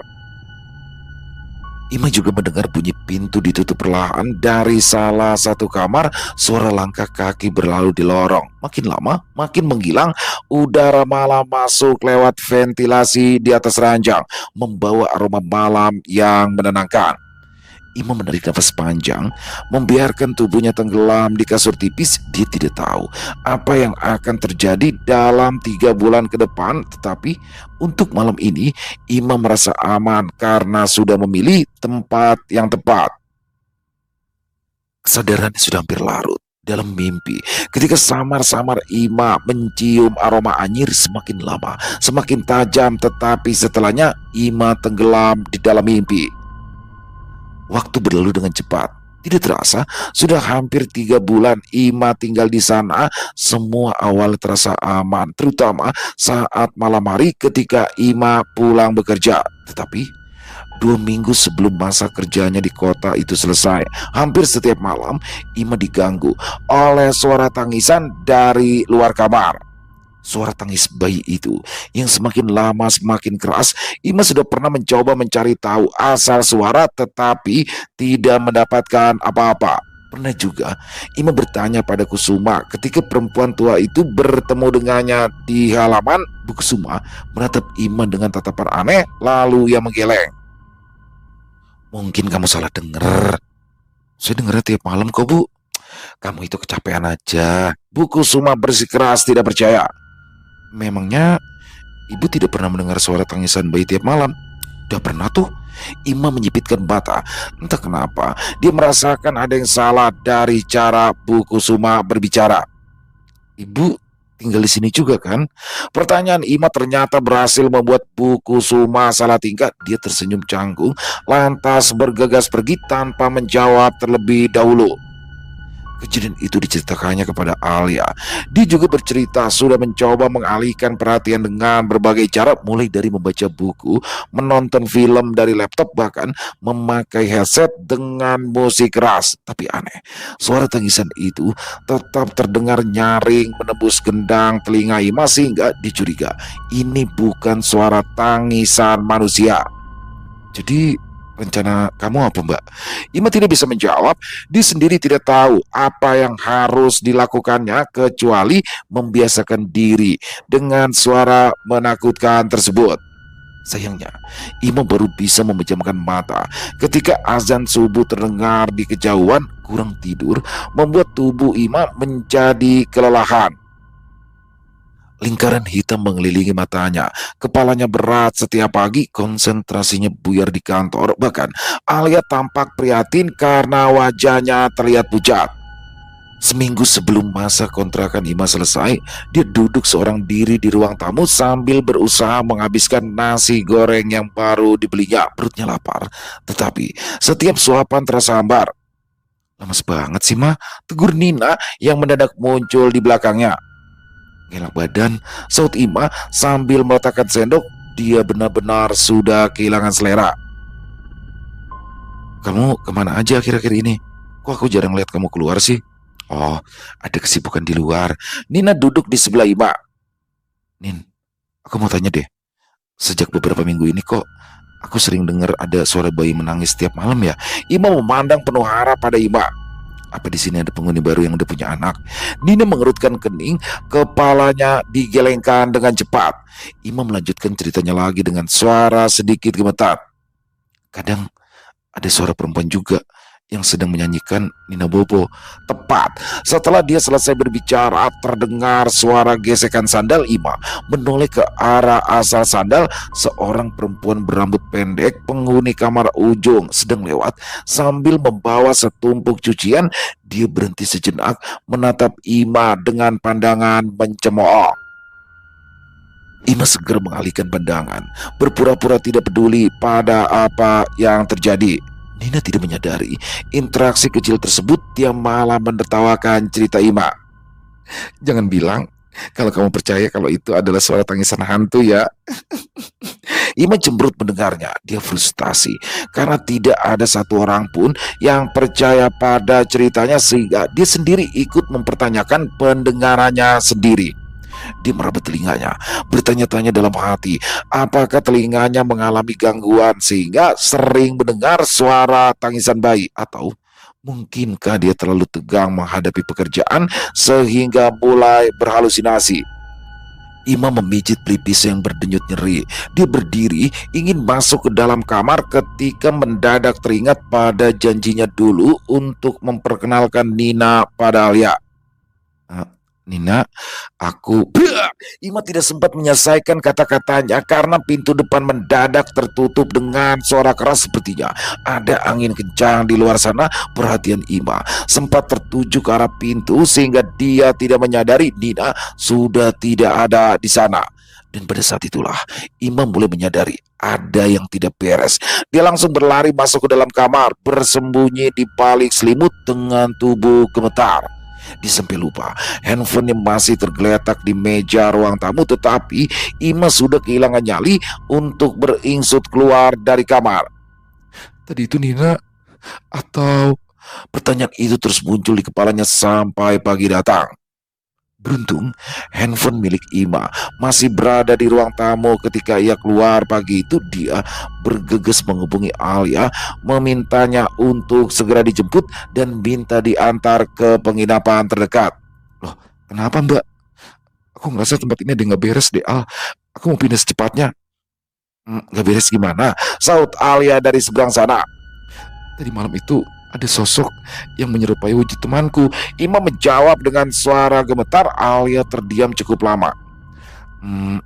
Speaker 1: Imam juga mendengar bunyi pintu ditutup perlahan dari salah satu kamar. Suara langkah kaki berlalu di lorong. Makin lama, makin menghilang. Udara malam masuk lewat ventilasi di atas ranjang, membawa aroma malam yang menenangkan. Imam menarik nafas panjang, membiarkan tubuhnya tenggelam di kasur tipis. Dia tidak tahu apa yang akan terjadi dalam 3 bulan ke depan, tetapi untuk malam ini Imam merasa aman karena sudah memilih tempat yang tepat. Kesadarannya sudah hampir larut dalam mimpi ketika samar-samar Imam mencium aroma anyir. Semakin lama semakin tajam, tetapi setelahnya Imam tenggelam di dalam mimpi. Waktu berlalu dengan cepat. Tidak terasa, sudah hampir 3 bulan Ima tinggal di sana. Semua awal terasa aman, terutama saat malam hari ketika Ima pulang bekerja. Tetapi 2 minggu sebelum masa kerjanya di kota itu selesai, hampir setiap malam Ima diganggu oleh suara tangisan dari luar kamar. Suara tangis bayi itu yang semakin lama semakin keras. Ima sudah pernah mencoba mencari tahu asal suara, tetapi tidak mendapatkan apa-apa. Pernah juga Ima bertanya pada Kusuma ketika perempuan tua itu bertemu dengannya di halaman. Bu Kusuma menatap Ima dengan tatapan aneh, lalu ia menggeleng. Mungkin kamu salah dengar. Saya dengarnya tiap malam kok, Bu. Kamu itu kecapean aja. Bu Kusuma bersikeras tidak percaya. Memangnya ibu tidak pernah mendengar suara tangisan bayi tiap malam? Udah pernah tuh. Ima menyipitkan mata. Entah kenapa dia merasakan ada yang salah dari cara Bu Kusuma berbicara. Ibu tinggal di sini juga kan? Pertanyaan Ima ternyata berhasil membuat Bu Kusuma salah tingkah. Dia tersenyum canggung, lantas bergegas pergi tanpa menjawab terlebih dahulu. Kejadian itu diceritakannya kepada Alia. Dia juga bercerita sudah mencoba mengalihkan perhatian dengan berbagai cara, mulai dari membaca buku, menonton film dari laptop, bahkan memakai headset dengan musik keras. Tapi aneh, suara tangisan itu tetap terdengar nyaring menembus gendang telinga Ima sehingga dicuriga ini bukan suara tangisan manusia. Jadi rencana kamu apa, Mbak? Ima tidak bisa menjawab. Dia sendiri tidak tahu apa yang harus dilakukannya kecuali membiasakan diri dengan suara menakutkan tersebut. Sayangnya, Ima baru bisa memejamkan mata ketika azan subuh terdengar di kejauhan. Kurang tidur membuat tubuh Ima menjadi kelelahan. Lingkaran hitam mengelilingi matanya, kepalanya berat setiap pagi, konsentrasinya buyar di kantor. Bahkan Alia tampak prihatin karena wajahnya terlihat pucat. Seminggu sebelum masa kontrakan Ima selesai, dia duduk seorang diri di ruang tamu sambil berusaha menghabiskan nasi goreng yang baru dibelinya. Perutnya lapar, tetapi setiap suapan terasa hambar. Lemes banget sih, Ma, tegur Nina yang mendadak muncul di belakangnya. Ngelak badan, saut Ima sambil meletakkan sendok. Dia benar-benar sudah kehilangan selera. Kamu kemana aja akhir-akhir ini? Kok aku jarang lihat kamu keluar sih? Oh, ada kesibukan di luar. Nina duduk di sebelah Ima. Nin, aku mau tanya deh. Sejak beberapa minggu ini kok aku sering dengar ada suara bayi menangis setiap malam ya. Ima memandang penuh harap pada Ima. Apa di sini ada penghuni baru yang udah punya anak? Nina mengerutkan kening, kepalanya digelengkan dengan cepat. Ima melanjutkan ceritanya lagi dengan suara sedikit gemetar. Kadang ada suara perempuan juga yang sedang menyanyikan Nina Bobo. Tepat setelah dia selesai berbicara, terdengar suara gesekan sandal. Ima menoleh ke arah asal sandal. Seorang perempuan berambut pendek, penghuni kamar ujung, sedang lewat sambil membawa setumpuk cucian. Dia berhenti sejenak, menatap Ima dengan pandangan mencemooh. Ima segera mengalihkan pandangan, berpura-pura tidak peduli pada apa yang terjadi. Nina tidak menyadari interaksi kecil tersebut. Dia malah menertawakan cerita Ima. Jangan bilang kalau kamu percaya kalau itu adalah suara tangisan hantu ya. Ima cemberut mendengarnya. Dia frustasi karena tidak ada satu orang pun yang percaya pada ceritanya, sehingga dia sendiri ikut mempertanyakan pendengarannya sendiri. Dia merabat telinganya, bertanya-tanya dalam hati, apakah telinganya mengalami gangguan sehingga sering mendengar suara tangisan bayi, atau mungkinkah dia terlalu tegang menghadapi pekerjaan sehingga mulai berhalusinasi. Ima memijit pelipis yang berdenyut nyeri. Dia berdiri ingin masuk ke dalam kamar ketika mendadak teringat pada janjinya dulu untuk memperkenalkan Nina pada Alia. Nina, aku... Ima tidak sempat menyelesaikan kata-katanya karena pintu depan mendadak tertutup dengan suara keras. Sepertinya ada angin kencang di luar sana. Perhatian Ima sempat tertuju ke arah pintu sehingga dia tidak menyadari Nina sudah tidak ada di sana. Dan pada saat itulah Ima mulai menyadari ada yang tidak beres. Dia langsung berlari masuk ke dalam kamar, bersembunyi di balik selimut dengan tubuh gemetar. Dia sampai lupa handphone yang masih tergeletak di meja ruang tamu, tetapi Ima sudah kehilangan nyali untuk beringsut keluar dari kamar. Tadi itu Nina atau... Pertanyaan itu terus muncul di kepalanya sampai pagi datang. Beruntung, handphone milik Ima masih berada di ruang tamu ketika ia keluar pagi itu. Dia bergegas menghubungi Alia, memintanya untuk segera dijemput dan minta diantar ke penginapan terdekat. Loh, kenapa Mbak? Aku ngerasa tempat ini ada nggak beres deh, Al. Aku mau pindah secepatnya. Nggak beres gimana? Saut Alia dari seberang sana. Tadi malam itu ada sosok yang menyerupai wujud temanku. Ima menjawab dengan suara gemetar. Alia terdiam cukup lama.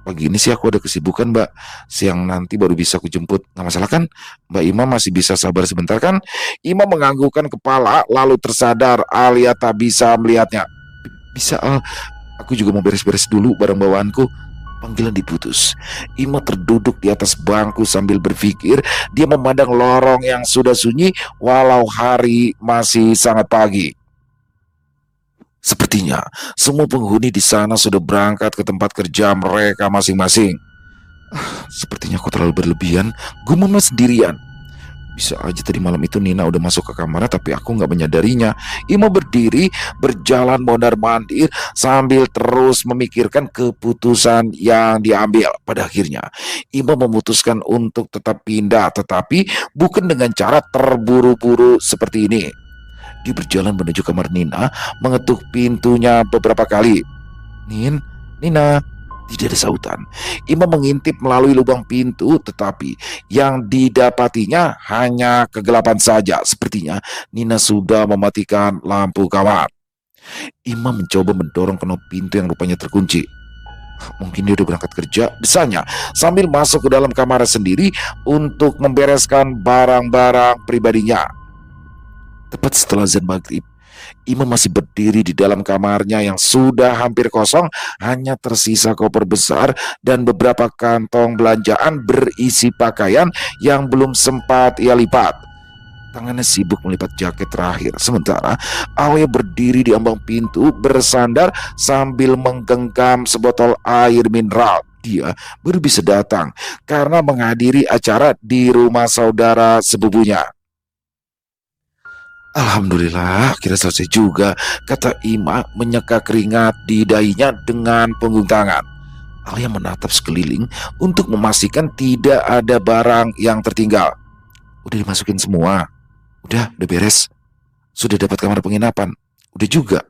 Speaker 1: Pagi ini sih aku ada kesibukan Mbak. Siang nanti baru bisa aku jemput. Nggak masalah kan? Mbak Ima masih bisa sabar sebentar kan? Ima menganggukkan kepala lalu tersadar Alia tak bisa melihatnya. Bisa Al, aku juga mau beres-beres dulu barang bawaanku. Panggilan diputus. Ima terduduk di atas bangku sambil berpikir. Dia memandang lorong yang sudah sunyi walau hari masih sangat pagi. Sepertinya semua penghuni di sana sudah berangkat ke tempat kerja mereka masing-masing. Sepertinya aku terlalu berlebihan, gumamnya sendirian. Bisa aja tadi malam itu Nina udah masuk ke kamarnya tapi aku nggak menyadarinya. Ima berdiri, berjalan mondar-mandir sambil terus memikirkan keputusan yang diambil. Pada akhirnya Ima memutuskan untuk tetap pindah, tetapi bukan dengan cara terburu-buru seperti ini. Dia berjalan menuju kamar Nina, mengetuk pintunya beberapa kali. Nina. Tidak ada sautan. Ima mengintip melalui lubang pintu, tetapi yang didapatinya hanya kegelapan saja. Sepertinya Nina sudah mematikan lampu kamar. Ima mencoba mendorong knop pintu yang rupanya terkunci. Mungkin dia udah berangkat kerja, desanya sambil masuk ke dalam kamar sendiri untuk membereskan barang-barang pribadinya. Tepat setelah azan maghrib, Ima masih berdiri di dalam kamarnya yang sudah hampir kosong. Hanya tersisa koper besar dan beberapa kantong belanjaan berisi pakaian yang belum sempat ia lipat. Tangannya sibuk melipat jaket terakhir. Sementara Alia berdiri di ambang pintu bersandar sambil menggenggam sebotol air mineral. Dia baru bisa datang karena menghadiri acara di rumah saudara sepupunya. Alhamdulillah, akhirnya selesai juga, kata Ima menyeka keringat di dahinya dengan punggung tangan. Alia menatap sekeliling untuk memastikan tidak ada barang yang tertinggal. Udah dimasukin semua. Udah beres. Sudah dapat kamar penginapan. Udah juga.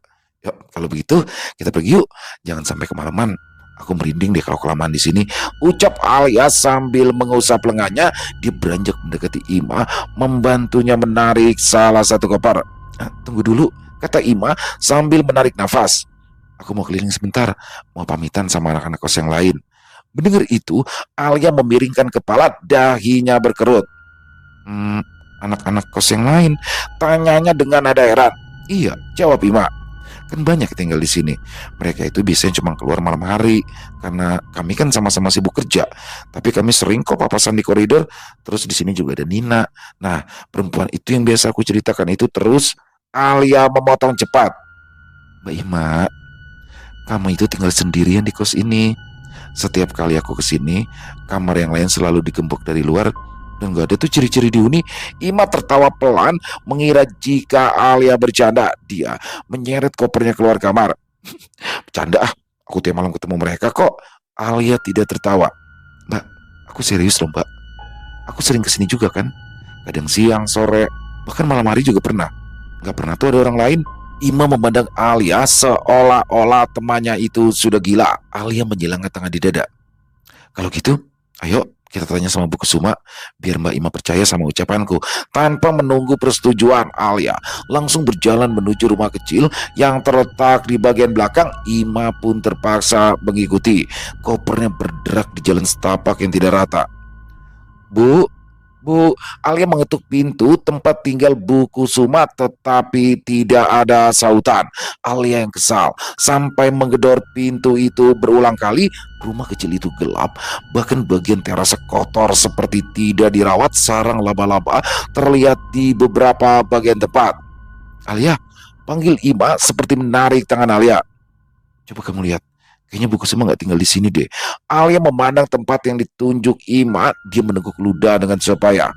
Speaker 1: Yuk, kalau begitu kita pergi yuk. Jangan sampai kemalaman. Aku merinding deh kalau kelamaan di sini. Ucap Alia sambil mengusap lengannya. Dia beranjak mendekati Ima, membantunya menarik salah satu koper. Tunggu dulu, kata Ima sambil menarik nafas. Aku mau keliling sebentar, mau pamitan sama anak-anak kos yang lain. Mendengar itu, Alia memiringkan kepala, dahinya berkerut. Anak-anak kos yang lain? Tanyanya dengan nada heran. Iya, jawab Ima. Kan banyak tinggal di sini. Mereka itu biasanya cuma keluar malam hari karena kami kan sama-sama sibuk kerja. Tapi kami sering kok papasan di koridor. Terus di sini juga ada Nina. Nah, perempuan itu yang biasa aku ceritakan itu. Terus Alia memotong cepat. Mbak Ima, kamu itu tinggal sendirian di kos ini. Setiap kali aku kesini, kamar yang lain selalu digembok dari luar dan gak ada tuh ciri-ciri dihuni. Ima tertawa pelan mengira jika Alia bercanda. Dia menyeret kopernya keluar kamar. Bercanda ah, aku tiap malam ketemu mereka kok. Alia tidak tertawa. Mbak, aku serius loh mbak. Aku sering kesini juga kan. Kadang siang, sore, bahkan malam hari juga pernah. Gak pernah tuh ada orang lain. Ima memandang Alia seolah-olah temannya itu sudah gila. Alia menyilangkan tangan di dada. Kalau gitu, ayo kita tanya sama Bu Kusuma, biar Mbak Ima percaya sama ucapanku. Tanpa menunggu persetujuan Alia, langsung berjalan menuju rumah kecil yang terletak di bagian belakang. Ima pun terpaksa mengikuti. Kopernya berderak di jalan setapak yang tidak rata. Bu, Alia mengetuk pintu tempat tinggal Bu Kusuma, tetapi tidak ada sautan. Alia yang kesal sampai menggedor pintu itu berulang kali. Rumah kecil itu gelap, bahkan bagian terasa kotor seperti tidak dirawat. Sarang laba-laba terlihat di beberapa bagian tempat. Alia, panggil Ima seperti menarik tangan Alia. Coba kamu lihat. Kayaknya Bu Kusuma gak tinggal di sini deh. Alia memandang tempat yang ditunjuk Ima. Dia meneguk ludah dengan susah payah.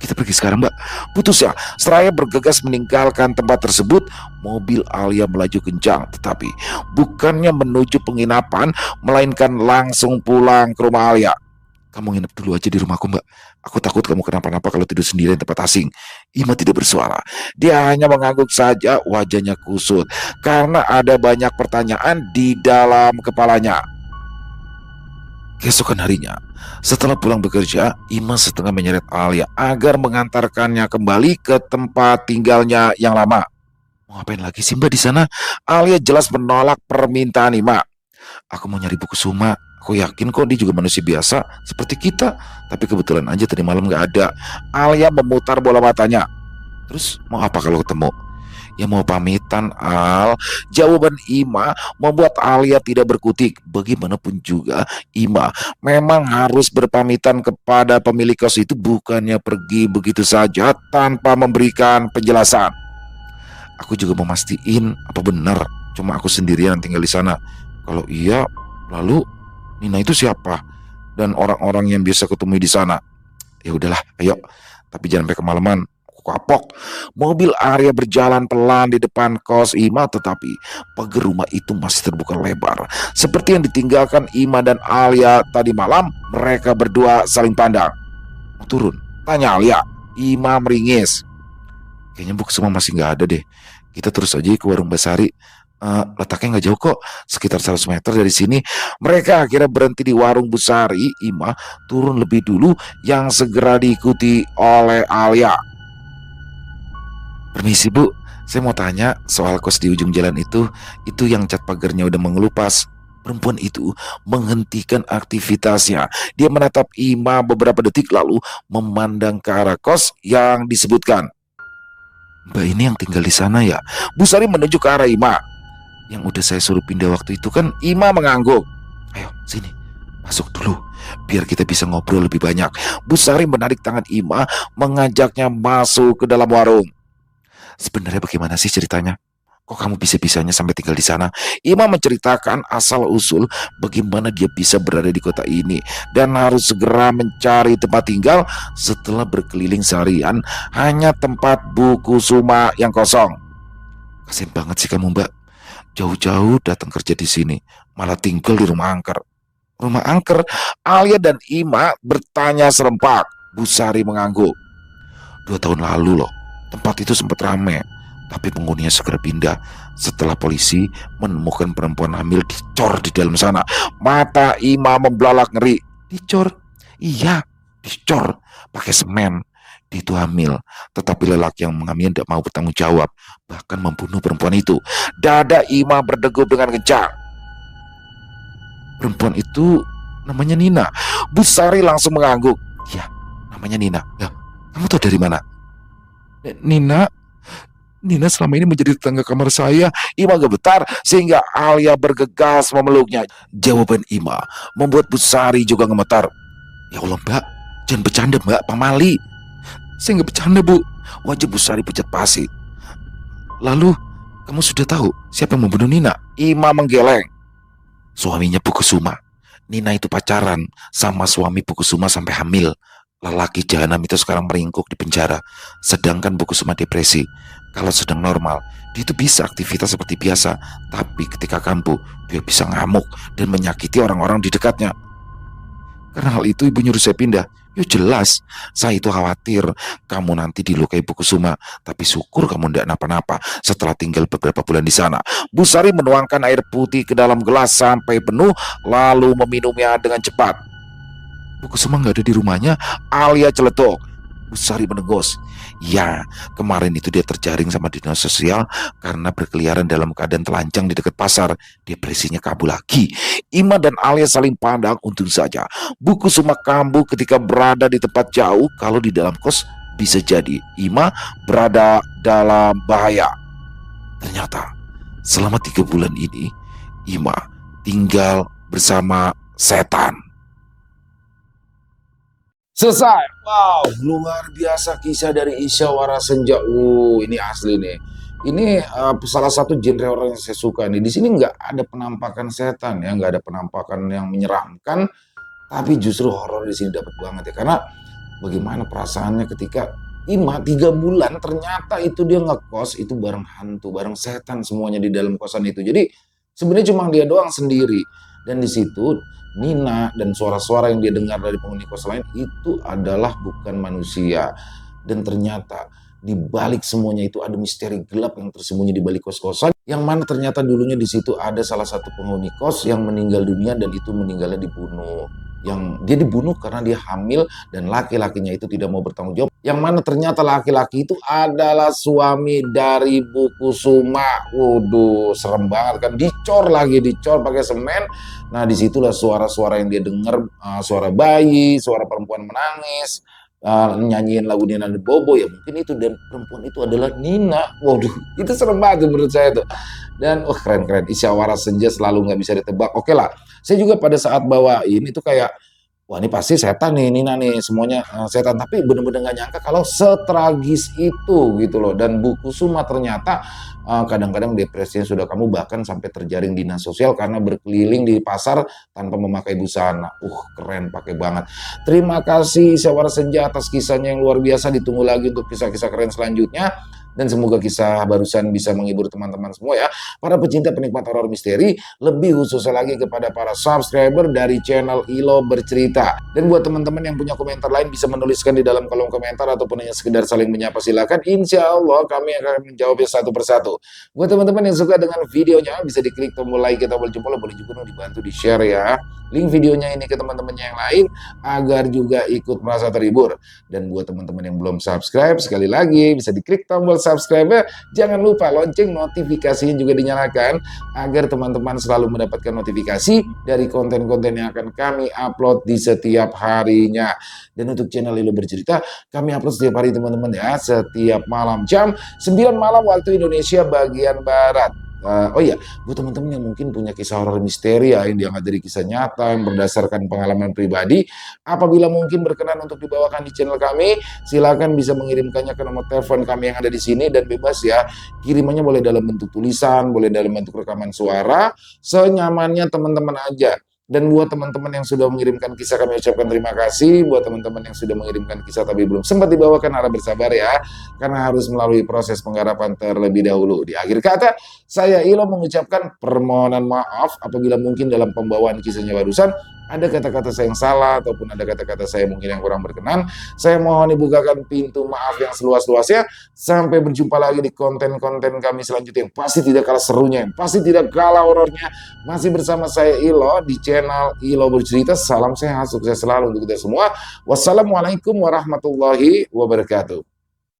Speaker 1: Kita pergi sekarang mbak. Putus ya. Seraya bergegas meninggalkan tempat tersebut, mobil Alia melaju kencang. Tetapi bukannya menuju penginapan, melainkan langsung pulang ke rumah Alia. Kamu nginep dulu aja di rumahku mbak. Aku takut kamu kenapa-napa kalau tidur sendiri di tempat asing. Ima tidak bersuara. Dia hanya mengangguk saja, wajahnya kusut karena ada banyak pertanyaan di dalam kepalanya. Keesokan harinya, setelah pulang bekerja, Ima setengah menyeret Alia agar mengantarkannya kembali ke tempat tinggalnya yang lama. Mau ngapain lagi sih mbak di sana? Alia jelas menolak permintaan Ima. Aku mau nyari Bu Kusuma. Aku yakin kok dia juga manusia biasa seperti kita. Tapi kebetulan aja tadi malam gak ada. Alia memutar bola matanya. Terus mau apa kalau ketemu? Ya mau pamitan Al. Jawaban Ima membuat Alia tidak berkutik. Bagaimanapun juga Ima memang harus berpamitan kepada pemilik kos itu. Bukannya pergi begitu saja tanpa memberikan penjelasan. Aku juga mau mastiin apa benar cuma aku sendirian tinggal di sana. Kalau iya, lalu Nina itu siapa? Dan orang-orang yang biasa ketemu di sana. Ya udahlah, ayo. Tapi jangan sampai kemalaman. Aku kapok. Mobil Arya berjalan pelan di depan kos Ima, tetapi pagar rumah itu masih terbuka lebar. Seperti yang ditinggalkan Ima dan Alia tadi malam, mereka berdua saling pandang. Mau turun? Tanya Alia. Ima meringis. Kayaknya Bu Kusuma masih nggak ada deh. Kita terus aja ke warung Basari. Letaknya nggak jauh kok, sekitar 100 meter dari sini. Mereka akhirnya berhenti di warung Busari. Ima turun lebih dulu, yang segera diikuti oleh Alia. Permisi Bu, saya mau tanya soal kos di ujung jalan itu yang cat pagarnya udah mengelupas. Perempuan itu menghentikan aktivitasnya. Dia menatap Ima beberapa detik lalu memandang ke arah kos yang disebutkan. Mbak ini yang tinggal di sana ya? Busari menunjuk ke arah Ima. Yang udah saya suruh pindah waktu itu kan. Ima mengangguk. Ayo sini, Masuk dulu, biar kita bisa ngobrol lebih banyak. Bu Sari menarik tangan Ima, mengajaknya masuk ke dalam warung. Sebenarnya bagaimana sih ceritanya? Kok kamu bisa-bisanya sampai tinggal di sana? Ima menceritakan asal-usul bagaimana dia bisa berada di kota ini dan harus segera mencari tempat tinggal setelah berkeliling seharian hanya tempat buku Suma yang kosong. Kasian banget sih kamu, Mbak. Jauh-jauh datang kerja di sini, malah tinggal di rumah angker. Rumah angker? Alia dan Ima bertanya serempak. Bu Sari mengangguk. 2 tahun lalu loh, tempat itu sempat ramai. Tapi penghuninya segera pindah setelah polisi menemukan perempuan hamil dicor di dalam sana. Mata Ima membelalak ngeri. Dicor? Iya, dicor pakai semen. Dia itu hamil, tetapi lelaki yang mengambil tidak mau bertanggung jawab, bahkan membunuh perempuan itu. Dada Ima berdegup dengan kencang. Perempuan itu namanya Nina. Bu Sari langsung mengangguk. Ya, namanya Nina. Ya, kamu tahu dari mana? Nina selama ini menjadi tetangga kamar saya. Ima gemetar sehingga Alia bergegas memeluknya. Jawaban Ima membuat Bu Sari juga gemetar. Ya Allah, Mbak, jangan bercanda, Mbak, pamali. Saya nggak bercanda, Bu. Wajah Bu Sari pucat pasi. Lalu kamu sudah tahu siapa yang membunuh Nina? Ima menggeleng. Suaminya Bu Kusuma. Nina itu pacaran sama suami Bu Kusuma sampai hamil. Lelaki jahanam itu sekarang meringkuk di penjara. Sedangkan Bu Kusuma depresi. Kalau sedang normal, dia itu bisa aktivitas seperti biasa. Tapi ketika kambuh, dia bisa ngamuk dan menyakiti orang-orang di dekatnya. Karena hal itu ibu nyuruh saya pindah. Ya jelas, saya itu khawatir kamu nanti dilukai Bu Kusuma. Tapi syukur kamu tidak napa-napa setelah tinggal beberapa bulan di sana. Bu Sari menuangkan air putih ke dalam gelas sampai penuh, lalu meminumnya dengan cepat. Bu Kusuma nggak ada di rumahnya. Alia celetuk. Bu Sari menegos. Ya, kemarin itu dia terjaring sama dinas sosial karena berkeliaran dalam keadaan telanjang di dekat pasar. Depresinya kabur lagi. Ima dan Alia saling pandang. Untung saja Bu Kusuma kambuh ketika berada di tempat jauh. Kalau di dalam kos bisa jadi Ima berada dalam bahaya. Ternyata selama 3 bulan ini Ima tinggal bersama setan. Selesai. Wow, luar biasa kisah dari Isya Warasenja. Ini asli nih. Ini salah satu genre horor yang saya suka nih. Di sini nggak ada penampakan setan ya, nggak ada penampakan yang menyeramkan, tapi justru horor di sini dapat banget ya. Karena bagaimana perasaannya ketika Ima 3 bulan ternyata itu dia ngekos itu bareng hantu, bareng setan semuanya di dalam kosan itu. Jadi sebenarnya cuma dia doang sendiri. Dan di situ Nina dan suara-suara yang dia dengar dari penghuni kos lain itu adalah bukan manusia. Dan ternyata di balik semuanya itu ada misteri gelap yang tersembunyi di balik kos-kosan, yang mana ternyata dulunya di situ ada salah satu penghuni kos yang meninggal dunia dan itu meninggalnya dibunuh. Yang dia dibunuh karena dia hamil dan laki-lakinya itu tidak mau bertanggung jawab. Yang mana ternyata laki-laki itu adalah suami dari Bu Kusuma. Waduh, serem banget kan, dicor pakai semen. Nah, disitulah suara-suara yang dia dengar, suara bayi, suara perempuan menangis, nyanyiin lagu Nina de Bobo ya mungkin itu, dan perempuan itu adalah Nina. Waduh, itu serem banget menurut saya tuh. Dan keren-keren, Isya Warasenja selalu nggak bisa ditebak. Oke lah, saya juga pada saat bawain itu kayak, wah ini pasti setan nih, Nina nih, semuanya setan. Tapi bener-bener gak nyangka kalau setragis itu gitu loh. Dan Bu Kusuma ternyata kadang-kadang depresinya sudah kamu bahkan sampai terjaring dinas sosial karena berkeliling di pasar tanpa memakai busana. Keren, pakai banget. Terima kasih Isya Warasenja atas kisahnya yang luar biasa. Ditunggu lagi untuk kisah-kisah keren selanjutnya. Dan semoga kisah barusan bisa menghibur teman-teman semua ya. Para pecinta penikmat horor misteri, lebih khususnya lagi kepada para subscriber dari channel Ilo Bercerita. Dan buat teman-teman yang punya komentar lain bisa menuliskan di dalam kolom komentar ataupun hanya sekedar saling menyapa, silakan. Insya Allah kami akan menjawabnya satu persatu. Buat teman-teman yang suka dengan videonya bisa diklik tombol like, tombol jempol, boleh juga dibantu di share ya link videonya ini ke teman-temannya yang lain agar juga ikut merasa terhibur. Dan buat teman-teman yang belum subscribe, sekali lagi bisa diklik tombol subscribe. Jangan lupa lonceng notifikasinya juga dinyalakan agar teman-teman selalu mendapatkan notifikasi dari konten-konten yang akan kami upload di setiap harinya. Dan untuk channel Ilo Bercerita, kami upload setiap hari teman-teman ya, setiap malam jam 9 malam waktu Indonesia bagian Barat. Oh iya, buat teman-teman yang mungkin punya kisah horor misteri ya, yang diangkat dari kisah nyata, yang berdasarkan pengalaman pribadi, apabila mungkin berkenan untuk dibawakan di channel kami, silakan bisa mengirimkannya ke nomor telepon kami yang ada di sini dan bebas ya. Kirimannya boleh dalam bentuk tulisan, boleh dalam bentuk rekaman suara, senyamannya teman-teman aja. Dan buat teman-teman yang sudah mengirimkan kisah, kami ucapkan terima kasih. Buat teman-teman yang sudah mengirimkan kisah tapi belum sempat dibawakan, harap bersabar ya, karena harus melalui proses penggarapan terlebih dahulu. Di akhir kata, saya Ilo mengucapkan permohonan maaf apabila mungkin dalam pembawaan kisahnya barusan ada kata-kata saya yang salah ataupun ada kata-kata saya mungkin yang kurang berkenan. Saya mohon dibukakan pintu maaf yang seluas-luasnya. Sampai berjumpa lagi di konten-konten kami selanjutnya yang pasti tidak kalah serunya, yang pasti tidak kalah horornya. Masih bersama saya Ilo di channel Ilo Bercerita. Salam sehat, sukses selalu untuk kita semua. Wassalamualaikum warahmatullahi wabarakatuh.